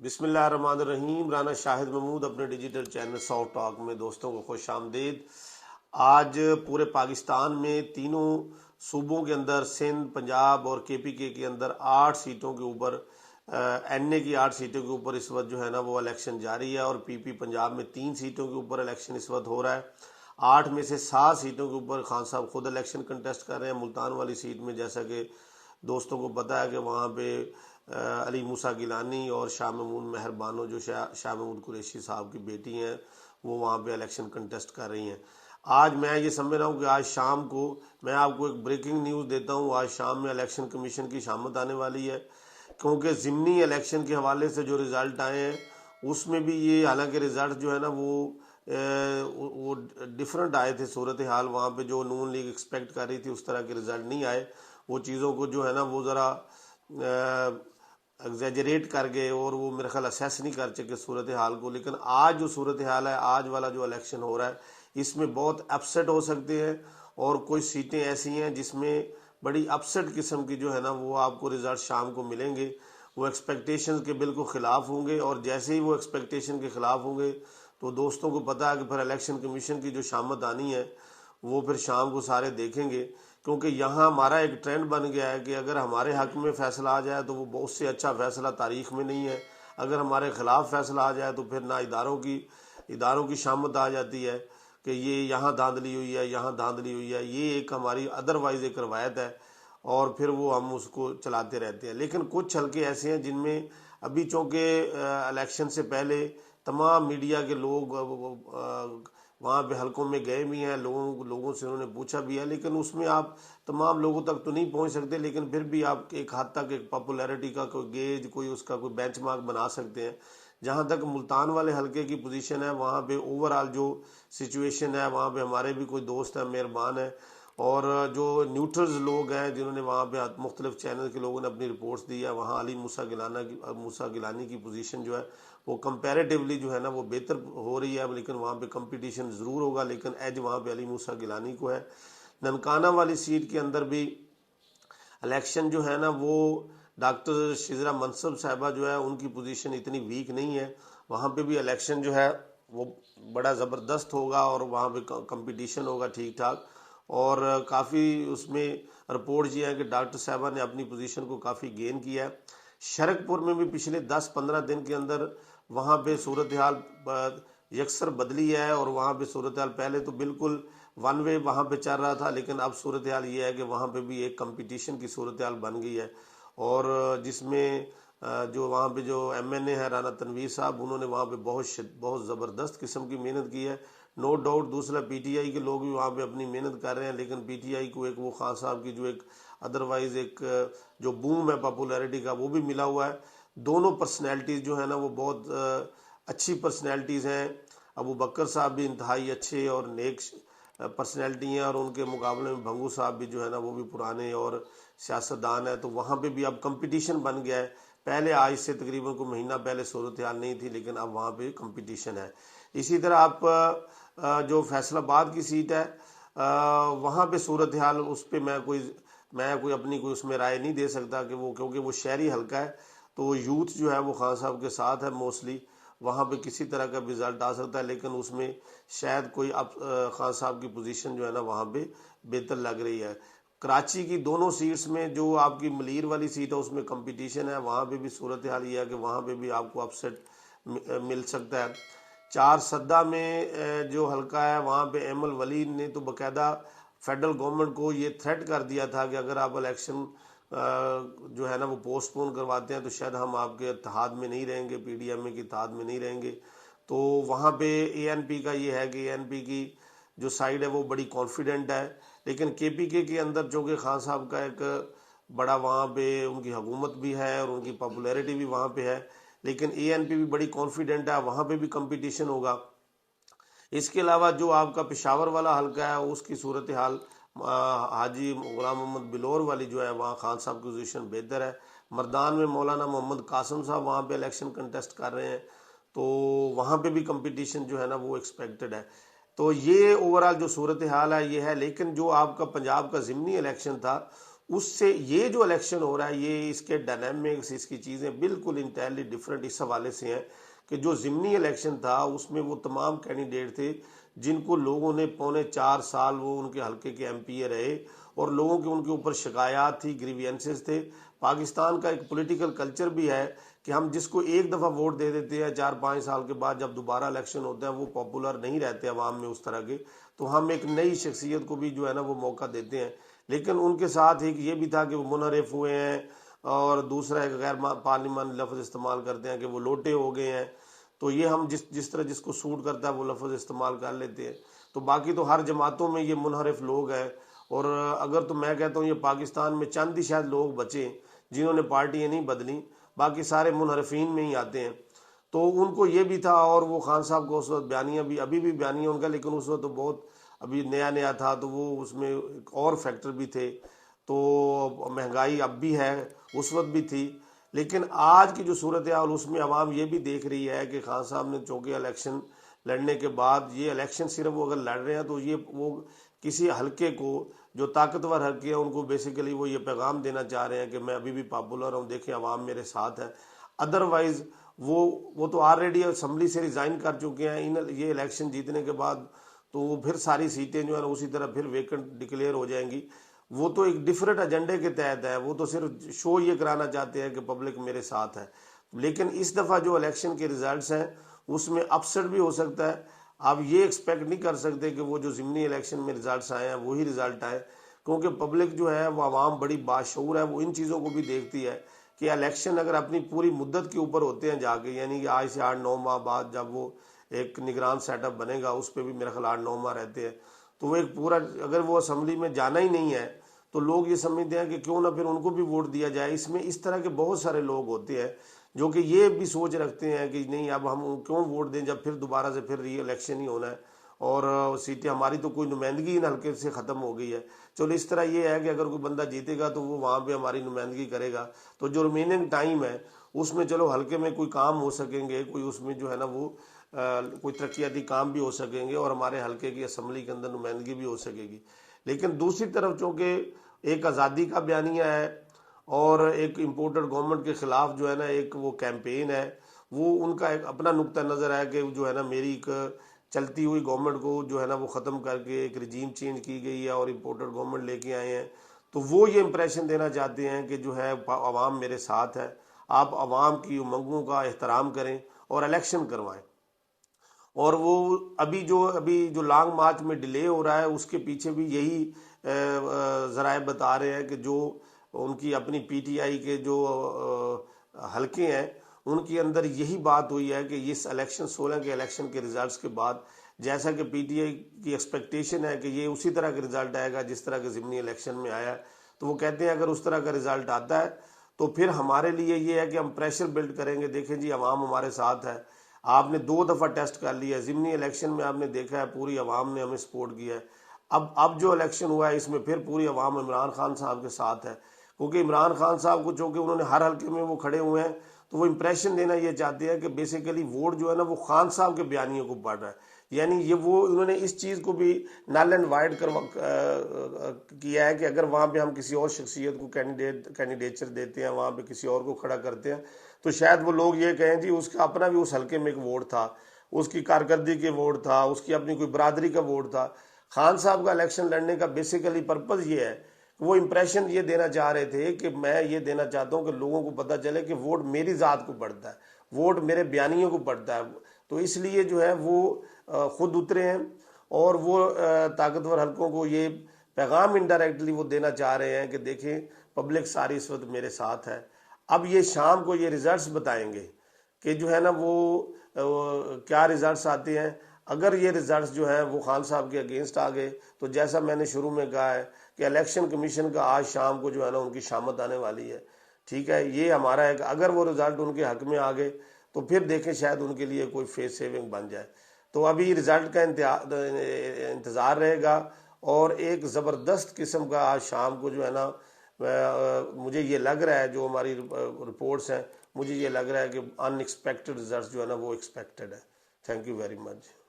بسم اللہ الرحمن الرحیم۔ رانا شاہد محمود اپنے ڈیجیٹل چینل سافٹ ٹاک میں دوستوں کو خوش آمدید۔ آج پورے پاکستان میں تینوں صوبوں کے اندر سندھ، پنجاب اور کے کے اندر 8 سیٹوں کے اوپر این اے کی 8 سیٹوں کے اوپر اس وقت جو ہے نا وہ الیکشن جاری ہے، اور پی پنجاب میں 3 سیٹوں کے اوپر الیکشن اس وقت ہو رہا ہے۔ 8 میں سے 7 سیٹوں کے اوپر خان صاحب خود الیکشن کنٹیسٹ کر رہے ہیں۔ ملتان والی سیٹ میں جیسا کہ دوستوں کو پتا ہے کہ وہاں پہ علی موسیٰ گیلانی اور شاہ محمود مہر بانو جو شاہ محمود قریشی صاحب کی بیٹی ہیں وہ وہاں پہ الیکشن کنٹیسٹ کر رہی ہیں۔ آج میں یہ سمجھ رہا ہوں کہ آج شام کو میں آپ کو ایک بریکنگ نیوز دیتا ہوں، آج شام میں الیکشن کمیشن کی شامت آنے والی ہے، کیونکہ ضمنی الیکشن کے حوالے سے جو رزلٹ آئے ہیں اس میں بھی یہ، حالانکہ رزلٹ جو ہے نا وہ ڈیفرنٹ آئے تھے، صورتحال وہاں پہ جو نون لیگ ایکسپیکٹ کر رہی تھی اس طرح کے رزلٹ نہیں آئے۔ وہ چیزوں کو جو ہے نا وہ ذرا ایگزیجریٹ کر گئے اور وہ میرے خیال اسیس نہیں کر سکے صورتحال کو۔ لیکن آج جو صورتحال ہے، آج والا جو الیکشن ہو رہا ہے، اس میں بہت اپسٹ ہو سکتے ہیں، اور کوئی سیٹیں ایسی ہیں جس میں بڑی اپسٹ قسم کی جو ہے نا وہ آپ کو رزلٹ شام کو ملیں گے، وہ ایکسپیکٹیشن کے بالکل خلاف ہوں گے، اور جیسے ہی وہ ایکسپیکٹیشن کے خلاف ہوں گے تو دوستوں کو پتا ہے کہ پھر الیکشن کمیشن کی جو شامت آنی ہے وہ پھر شام کو سارے دیکھیں گے، کیونکہ یہاں ہمارا ایک ٹرینڈ بن گیا ہے کہ اگر ہمارے حق میں فیصلہ آ جائے تو وہ بہت سے اچھا فیصلہ تاریخ میں نہیں ہے، اگر ہمارے خلاف فیصلہ آ جائے تو پھر نہ اداروں کی شامت آ جاتی ہے کہ یہ یہاں دھاندلی ہوئی ہے، یہاں دھاندلی ہوئی ہے، یہ ایک ہماری ادروائز ایک روایت ہے، اور پھر وہ ہم اس کو چلاتے رہتے ہیں۔ لیکن کچھ حلقے ایسے ہیں جن میں ابھی چونکہ الیکشن سے پہلے تمام میڈیا کے لوگ وہاں پہ حلقوں میں گئے بھی ہیں، لوگوں سے انہوں نے پوچھا بھی ہے، لیکن اس میں آپ تمام لوگوں تک تو نہیں پہنچ سکتے، لیکن پھر بھی آپ ایک حد تک ایک پاپولیرٹی کا کوئی گیج، کوئی اس کا کوئی بینچ مارک بنا سکتے ہیں۔ جہاں تک ملتان والے حلقے کی پوزیشن ہے، وہاں پہ اوورآل جو سچویشن ہے، وہاں پہ ہمارے بھی کوئی دوست ہیں، مہربان ہیں، اور جو نیوٹرلز لوگ ہیں جنہوں نے وہاں پہ مختلف چینل کے لوگوں نے اپنی رپورٹس دی ہے، وہاں علی موسیٰ گیلانی کی پوزیشن جو ہے وہ کمپیریٹیولی جو ہے نا وہ بہتر ہو رہی ہے، لیکن وہاں پہ کمپٹیشن ضرور ہوگا، لیکن ایج وہاں پہ علی موسیٰ گیلانی کو ہے۔ ننکانہ والی سیٹ کے اندر بھی الیکشن جو ہے نا وہ ڈاکٹر شزرا منصب صاحبہ جو ہے ان کی پوزیشن اتنی ویک نہیں ہے، وہاں پہ بھی الیکشن جو ہے وہ بڑا زبردست ہوگا، اور وہاں پہ کمپٹیشن ہوگا ٹھیک ٹھاک، اور کافی اس میں رپورٹ یہ ہے کہ ڈاکٹر صاحبہ نے اپنی پوزیشن کو کافی گین کیا ہے۔ شرک پور میں بھی پچھلے 10-15 دن کے اندر وہاں پہ صورتحال یکسر بدلی ہے، اور وہاں پہ صورتحال پہلے تو بالکل ون وے وہاں پہ چل رہا تھا، لیکن اب صورتحال یہ ہے کہ وہاں پہ بھی ایک کمپٹیشن کی صورتحال بن گئی ہے، اور جس میں جو وہاں پہ جو ایم این اے ہے رانا تنویر صاحب، انہوں نے وہاں پہ بہت زبردست قسم کی محنت کی ہے، نو ڈاؤٹ۔ دوسرا پی ٹی آئی کے لوگ بھی وہاں پہ اپنی محنت کر رہے ہیں، لیکن پی ٹی آئی کو ایک وہ خان صاحب کی جو ایک ادروائز ایک جو بوم ہے پاپولیرٹی کا وہ بھی ملا ہوا ہے۔ دونوں پرسنالٹیز جو ہے نا وہ بہت اچھی پرسنالٹیز ہیں۔ ابو بکر صاحب بھی انتہائی اچھے اور نیک پرسنالٹی ہیں، اور ان کے مقابلے میں بھنگو صاحب بھی جو ہے نا وہ بھی پرانے اور سیاستدان ہیں، تو وہاں پہ بھی اب کمپٹیشن بن گیا ہے۔ پہلے آج سے تقریباً کوئی مہینہ پہلے صورتحال نہیں تھی، لیکن اب وہاں پہ کمپٹیشن ہے۔ اسی طرح آپ جو فیصل آباد کی سیٹ ہے وہاں پہ صورتحال، اس پہ میں کوئی اپنی کوئی اس میں رائے نہیں دے سکتا کہ وہ، کیونکہ وہ شہری حلقہ ہے تو یوتھ جو ہے وہ خان صاحب کے ساتھ ہے موسٹلی، وہاں پہ کسی طرح کا بھی رزلٹ آ سکتا ہے، لیکن اس میں شاید کوئی خان صاحب کی پوزیشن جو ہے نا وہاں پہ بہتر لگ رہی ہے۔ کراچی کی دونوں سیٹس میں جو آپ کی ملیر والی سیٹ ہے اس میں کمپٹیشن ہے، وہاں پہ بھی صورتحال یہ ہے کہ وہاں پہ بھی آپ کو اپسیٹ مل سکتا ہے۔ 4 سدہ میں جو حلقہ ہے وہاں پہ ایمل ولی نے تو باقاعدہ فیڈرل گورنمنٹ کو یہ تھریٹ کر دیا تھا کہ اگر آپ الیکشن جو ہے نا وہ پوسٹ پون کرواتے ہیں تو شاید ہم آپ کے اتحاد میں نہیں رہیں گے، پی ڈی ایم اے کے اتحاد میں نہیں رہیں گے۔ تو وہاں پہ اے این پی کا یہ ہے کہ اے این پی کی جو سائیڈ ہے وہ بڑی کانفیڈنٹ ہے، لیکن کے کے اندر جو کہ خان صاحب کا ایک بڑا وہاں پہ ان کی حکومت بھی ہے اور ان کی پاپولیرٹی بھی وہاں پہ ہے، لیکن اے این پی بھی بڑی کانفیڈنٹ ہے، وہاں پہ بھی کمپٹیشن ہوگا۔ اس کے علاوہ جو آپ کا پشاور والا حلقہ ہے اس کی صورتحال حاجی غلام محمد بلور والی جو ہے وہاں خان صاحب کی پوزیشن بہتر ہے۔ مردان میں مولانا محمد قاسم صاحب وہاں پہ الیکشن کنٹیسٹ کر رہے ہیں، تو وہاں پہ بھی کمپٹیشن جو ہے نا وہ ایکسپیکٹڈ ہے۔ تو یہ اوورآل جو صورتحال ہے یہ ہے، لیکن جو آپ کا پنجاب کا ضمنی الیکشن تھا اس سے یہ جو الیکشن ہو رہا ہے یہ اس کے ڈائنامکس اس کی چیزیں بالکل انٹائرلی ڈفرینٹ اس حوالے سے ہیں کہ جو ضمنی الیکشن تھا اس میں وہ تمام کینڈیڈیٹ تھے جن کو لوگوں نے 4.25 سال وہ ان کے حلقے کے ایم پی اے رہے اور لوگوں کے ان کے اوپر شکایات تھی، گریوینسز تھے۔ پاکستان کا ایک پولیٹیکل کلچر بھی ہے کہ ہم جس کو ایک دفعہ ووٹ دے دیتے ہیں 4-5 سال کے بعد جب دوبارہ الیکشن ہوتا ہے وہ پاپولر نہیں رہتے عوام میں اس طرح کے، تو ہم ایک نئی شخصیت کو بھی جو ہے نا وہ موقع دیتے ہیں۔ لیکن ان کے ساتھ ایک یہ بھی تھا کہ وہ منحرف ہوئے ہیں، اور دوسرا ایک غیر پارلیمان لفظ استعمال کرتے ہیں کہ وہ لوٹے ہو گئے ہیں، تو یہ ہم جس طرح جس کو سوٹ کرتا ہے وہ لفظ استعمال کر لیتے ہیں۔ تو باقی تو ہر جماعتوں میں یہ منحرف لوگ ہیں، اور اگر تو میں کہتا ہوں یہ پاکستان میں چند ہی شاید لوگ بچے جنہوں نے پارٹیاں نہیں بدلی، باقی سارے منحرفین میں ہی آتے ہیں۔ تو ان کو یہ بھی تھا، اور وہ خان صاحب کو اس وقت بیانیہ بھی ابھی بھی بیانیہ ان کا، لیکن اس وقت تو بہت ابھی نیا تھا تو وہ اس میں ایک اور فیکٹر بھی تھے، تو مہنگائی اب بھی ہے، اس وقت بھی تھی۔ لیکن آج کی جو صورتحال اس میں عوام یہ بھی دیکھ رہی ہے کہ خان صاحب نے چونکہ الیکشن لڑنے کے بعد، یہ الیکشن صرف وہ اگر لڑ رہے ہیں تو یہ وہ کسی حلقے کو جو طاقتور حلقے ہیں ان کو بیسیکلی وہ یہ پیغام دینا چاہ رہے ہیں کہ میں ابھی بھی پاپولر ہوں، دیکھیں عوام میرے ساتھ ہے۔ ادروائز وہ تو آلریڈی اسمبلی سے ریزائن کر چکے ہیں یہ الیکشن جیتنے کے بعد، تو وہ پھر ساری سیٹیں جو ہیں اسی طرح پھر ویکنٹ ڈکلیئر ہو جائیں گی۔ وہ تو ایک ڈیفرنٹ ایجنڈے کے تحت ہے، وہ تو صرف شو یہ کرانا چاہتے ہیں کہ پبلک میرے ساتھ ہے۔ لیکن اس دفعہ جو الیکشن کے ریزلٹس ہیں اس میں اپسٹ بھی ہو سکتا ہے۔ آپ یہ ایکسپیکٹ نہیں کر سکتے کہ وہ جو ضمنی الیکشن میں ریزلٹس آئے ہیں وہی ریزلٹ آئے، کیونکہ پبلک جو ہے وہ عوام بڑی باشعور ہے، وہ ان چیزوں کو بھی دیکھتی ہے کہ الیکشن اگر اپنی پوری مدت کے اوپر ہوتے ہیں جا کے، یعنی کہ آج سے 8-9 ماہ بعد جب وہ ایک نگران سیٹ اپ بنے گا اس پہ بھی میرے خیال 8-9 ماہ رہتے ہیں، تو وہ ایک پورا اگر وہ اسمبلی میں جانا ہی نہیں ہے تو لوگ یہ سمجھتے ہیں کہ کیوں نہ پھر ان کو بھی ووٹ دیا جائے۔ اس میں اس طرح کے بہت سارے لوگ ہوتے ہیں جو کہ یہ بھی سوچ رکھتے ہیں کہ نہیں اب ہم کیوں ووٹ دیں جب پھر دوبارہ سے پھر ری الیکشن ہی ہونا ہے، اور سیٹیں ہماری تو کوئی نمائندگی ان حلقے سے ختم ہو گئی ہے۔ چلو اس طرح یہ ہے کہ اگر کوئی بندہ جیتے گا تو وہ وہاں پہ ہماری نمائندگی کرے گا، تو جو ریمیننگ ٹائم ہے اس میں چلو حلقے میں کوئی کام ہو سکیں گے، کوئی اس میں جو ہے نا وہ کوئی ترقیاتی کام بھی ہو سکیں گے، اور ہمارے حلقے کی اسمبلی کے اندر نمائندگی بھی ہو سکے گی۔ لیکن دوسری طرف چونکہ ایک آزادی کا بیانیہ ہے اور ایک امپورٹڈ گورنمنٹ کے خلاف جو ہے نا ایک وہ کیمپین ہے، وہ ان کا ایک اپنا نقطہ نظر ہے کہ جو ہے نا میری ایک چلتی ہوئی گورنمنٹ کو جو ہے نا وہ ختم کر کے ایک رجیم چینج کی گئی ہے اور امپورٹڈ گورنمنٹ لے کے آئے ہیں، تو وہ یہ امپریشن دینا چاہتے ہیں کہ جو ہے عوام میرے ساتھ ہے، آپ عوام کی امنگوں کا احترام کریں اور الیکشن کروائیں۔ اور وہ ابھی جو لانگ مارچ میں ڈیلے ہو رہا ہے اس کے پیچھے بھی یہی ذرائع بتا رہے ہیں کہ جو ان کی اپنی پی ٹی آئی کے جو حلقے ہیں ان کے اندر یہی بات ہوئی ہے کہ اس الیکشن 16 کے الیکشن کے ریزلٹس کے بعد جیسا کہ پی ٹی آئی کی ایکسپیکٹیشن ہے کہ یہ اسی طرح کا رزلٹ آئے گا جس طرح کے ضمنی الیکشن میں آیا ہے، تو وہ کہتے ہیں اگر اس طرح کا رزلٹ آتا ہے تو پھر ہمارے لیے یہ ہے کہ ہم پریشر بلڈ کریں گے، دیکھیں جی عوام ہمارے ساتھ ہے، آپ نے 2 دفعہ ٹیسٹ کر لیا ہے، ضمنی الیکشن میں آپ نے دیکھا ہے پوری عوام نے ہمیں سپورٹ کیا ہے، اب جو الیکشن ہوا ہے اس میں پھر پوری عوام عمران خان صاحب کے ساتھ ہے، کیونکہ عمران خان صاحب کو چونکہ انہوں نے ہر حلقے میں وہ کھڑے ہوئے ہیں تو وہ امپریشن دینا یہ چاہتے ہیں کہ بیسیکلی ووٹ جو ہے نا وہ خان صاحب کے بیانیوں کو پڑ رہا ہے، یعنی یہ وہ انہوں نے اس چیز کو بھی نل اینڈ وائڈ کیا ہے کہ اگر وہاں پہ ہم کسی اور شخصیت کو کینڈیڈیچر دیتے ہیں، وہاں پہ کسی اور کو کھڑا کرتے ہیں تو شاید وہ لوگ یہ کہیں جی اس کا اپنا بھی اس حلقے میں ایک ووٹ تھا، اس کی کارکردگی کے ووٹ تھا، اس کی اپنی کوئی برادری کا ووٹ تھا۔ خان صاحب کا الیکشن لڑنے کا بیسیکلی پرپز یہ ہے، وہ امپریشن یہ دینا چاہ رہے تھے کہ میں یہ دینا چاہتا ہوں کہ لوگوں کو پتہ چلے کہ ووٹ میری ذات کو پڑتا ہے، ووٹ میرے بیانیوں کو پڑتا ہے، تو اس لیے جو ہے وہ خود اترے ہیں اور وہ طاقتور حلقوں کو یہ پیغام انڈائریکٹلی وہ دینا چاہ رہے ہیں کہ دیکھیں پبلک ساری اس وقت میرے ساتھ ہے۔ اب یہ شام کو یہ ریزلٹس بتائیں گے کہ جو ہے نا وہ کیا ریزلٹس آتے ہیں۔ اگر یہ ریزلٹس جو ہیں وہ خان صاحب کے اگینسٹ آ گئے تو جیسا میں نے شروع میں کہا ہے کہ الیکشن کمیشن کا آج شام کو جو ہے نا ان کی شامت آنے والی ہے، ٹھیک ہے، یہ ہمارا ہے کہ اگر وہ رزلٹ ان کے حق میں آ گئے تو پھر دیکھیں شاید ان کے لیے کوئی فیس سیونگ بن جائے۔ تو ابھی رزلٹ کا انتظار رہے گا، اور ایک زبردست قسم کا آج شام کو جو ہے نا مجھے یہ لگ رہا ہے، جو ہماری رپورٹس ہیں مجھے یہ لگ رہا ہے کہ ان ایکسپیکٹڈ رزلٹس جو ہے نا وہ ایکسپیکٹڈ ہے۔ Thank you very much.